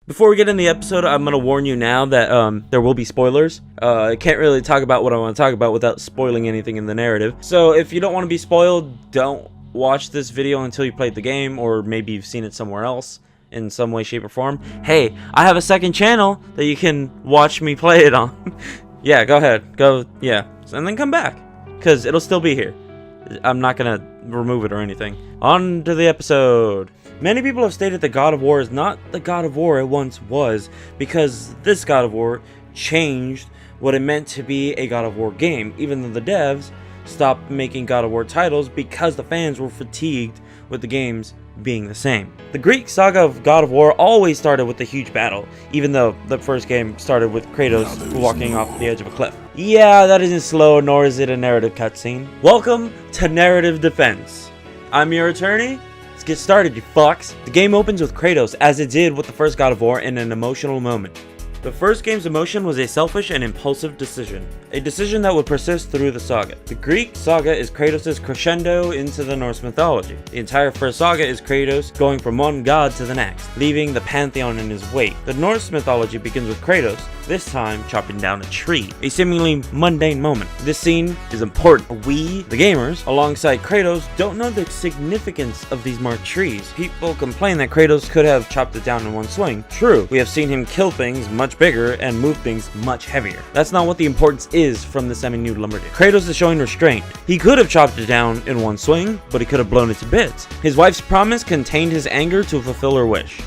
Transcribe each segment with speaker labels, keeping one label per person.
Speaker 1: Before we get in the episode, I'm going to warn you now that there will be spoilers. I can't really talk about what I want to talk about without spoiling anything in the narrative. So if you don't want to be spoiled, don't watch this video until you played the game, or maybe you've seen it somewhere else in some way, shape, or form. Hey, I have a second channel that you can watch me play it on. Yeah, go ahead. Yeah. And then come back, because it'll still be here. I'm not going to remove it or anything. On to the episode. Many people have stated that God of War is not the God of War it once was, because this God of War changed what it meant to be a God of War game, even though the devs stopped making God of War titles because the fans were fatigued with the games being the same. The Greek saga of God of War always started with a huge battle, even though the first game started with Kratos walking off the edge of a cliff. Yeah, that isn't slow, nor is it a narrative cutscene. Welcome to Narrative Defense. I'm your attorney. Let's get started, you fucks. The game opens with Kratos, as it did with the first God of War, in an emotional moment. The first game's emotion was a selfish and impulsive decision, a decision that would persist through the saga. The Greek saga is Kratos' crescendo into the Norse mythology. The entire first saga is Kratos going from one god to the next, leaving the pantheon in his wake. The Norse mythology begins with Kratos, this time chopping down a tree, a seemingly mundane moment. This scene is important. We, the gamers, alongside Kratos, don't know the significance of these marked trees. People complain that Kratos could have chopped it down in one swing. True, we have seen him kill things much bigger and move things much heavier. That's not what the importance is from the semi-nude lumberjack. Kratos is showing restraint. He could have chopped it down in one swing, but he could have blown it to bits. His wife's promise contained his anger to fulfill her wish.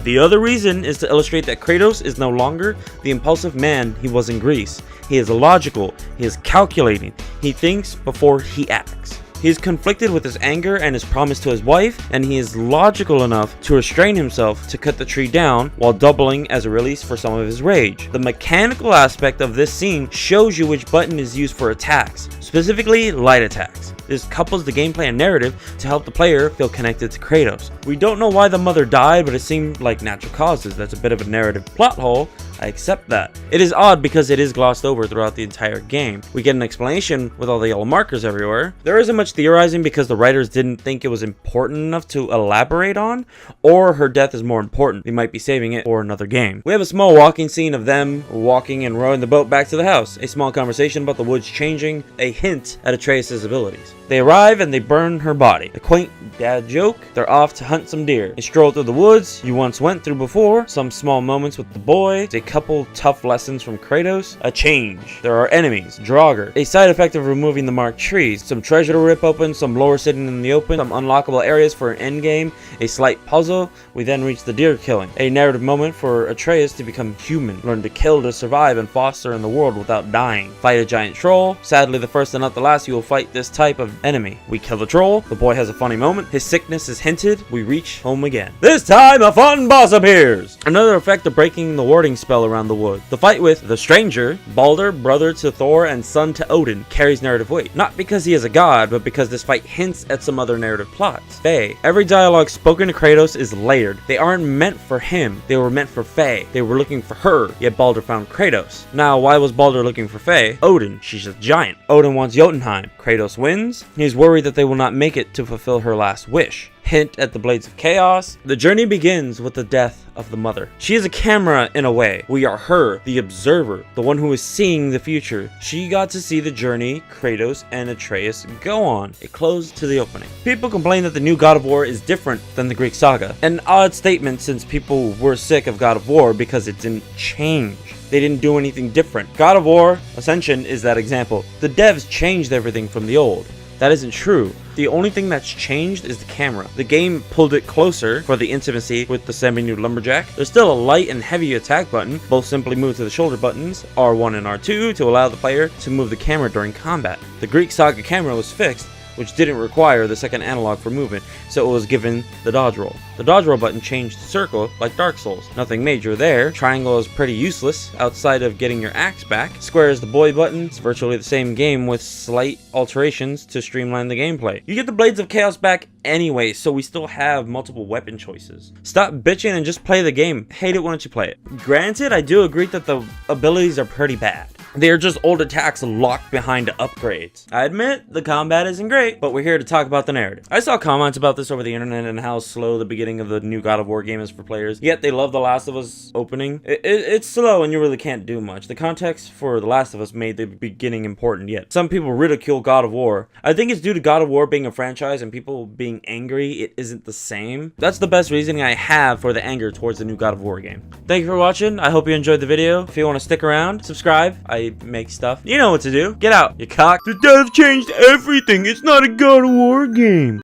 Speaker 1: The other reason is to illustrate that Kratos is no longer the impulsive man he was in Greece. He is logical, he is calculating, he thinks before he acts. He is conflicted with his anger and his promise to his wife, and he is logical enough to restrain himself to cut the tree down while doubling as a release for some of his rage. The mechanical aspect of this scene shows you which button is used for attacks, specifically light attacks. This couples the gameplay and narrative to help the player feel connected to Kratos. We don't know why the mother died, but it seemed like natural causes. That's a bit of a narrative plot hole. I accept that. It is odd because it is glossed over throughout the entire game. We get an explanation with all the yellow markers everywhere. There isn't much theorizing because the writers didn't think it was important enough to elaborate on, or her death is more important. They might be saving it for another game. We have a small walking scene of them walking and rowing the boat back to the house. A small conversation about the woods changing, a hint at Atreus' abilities. They arrive and they burn her body. A quaint dad joke. They're off to hunt some deer. A stroll through the woods you once went through before. Some small moments with the boy. A couple tough lessons from Kratos. A change. There are enemies. Draugr. A side effect of removing the marked trees. Some treasure to rip open. Some lore sitting in the open. Some unlockable areas for an endgame. A slight puzzle. We then reach the deer killing. A narrative moment for Atreus to become human. Learn to kill to survive and foster in the world without dying. Fight a giant troll. Sadly, the first and not the last you will fight this type of enemy. We kill the troll. The boy has a funny moment. His sickness is hinted. We reach home again. This time a fun boss appears. Another effect of breaking the warding spell around the wood. The fight with the stranger, Baldur, brother to Thor and son to Odin, carries narrative weight. Not because he is a god, but because this fight hints at some other narrative plots. Faye. Every dialogue spoken to Kratos is layered. They aren't meant for him. They were meant for Faye. They were looking for her, yet Baldur found Kratos. Now, why was Baldur looking for Faye? Odin. She's a giant. Odin wants Jotunheim. Kratos wins. He's worried that they will not make it to fulfill her last wish. Hint at the Blades of Chaos. The journey begins with the death of the mother. She is a camera in a way. We are her, the observer, the one who is seeing the future. She got to see the journey Kratos and Atreus go on. It closed to the opening. People complain that the new God of War is different than the Greek saga. An odd statement since people were sick of God of War because it didn't change. They didn't do anything different. God of War Ascension is that example. The devs changed everything from the old. That isn't true. The only thing that's changed is the camera. The game pulled it closer for the intimacy with the semi-nude lumberjack. There's still a light and heavy attack button. Both simply move to the shoulder buttons, R1 and R2, to allow the player to move the camera during combat. The Greek saga camera was fixed, which didn't require the second analog for movement, so it was given the dodge roll. The dodge roll button changed to circle like Dark Souls. Nothing major there. Triangle is pretty useless outside of getting your axe back. Square is the boy button. It's virtually the same game with slight alterations to streamline the gameplay. You get the Blades of Chaos back anyway, so we still have multiple weapon choices. Stop bitching and just play the game. Hate it, why don't you play it? Granted, I do agree that the abilities are pretty bad. They are just old attacks locked behind upgrades. I admit, the combat isn't great, but we're here to talk about the narrative. I saw comments about this over the internet and how slow the beginning of the new God of War game is for players, yet they love The Last of Us opening. It's slow and you really can't do much. The context for The Last of Us made the beginning important, yet some people ridicule God of War. I think it's due to God of War being a franchise and people being angry it isn't the same. That's the best reasoning I have for the anger towards the new God of War game. Thank you for watching. I hope you enjoyed the video. If you want to stick around, subscribe. I make stuff. You know what to do. Get out, you cock. The devs changed everything. It's not a God of War game.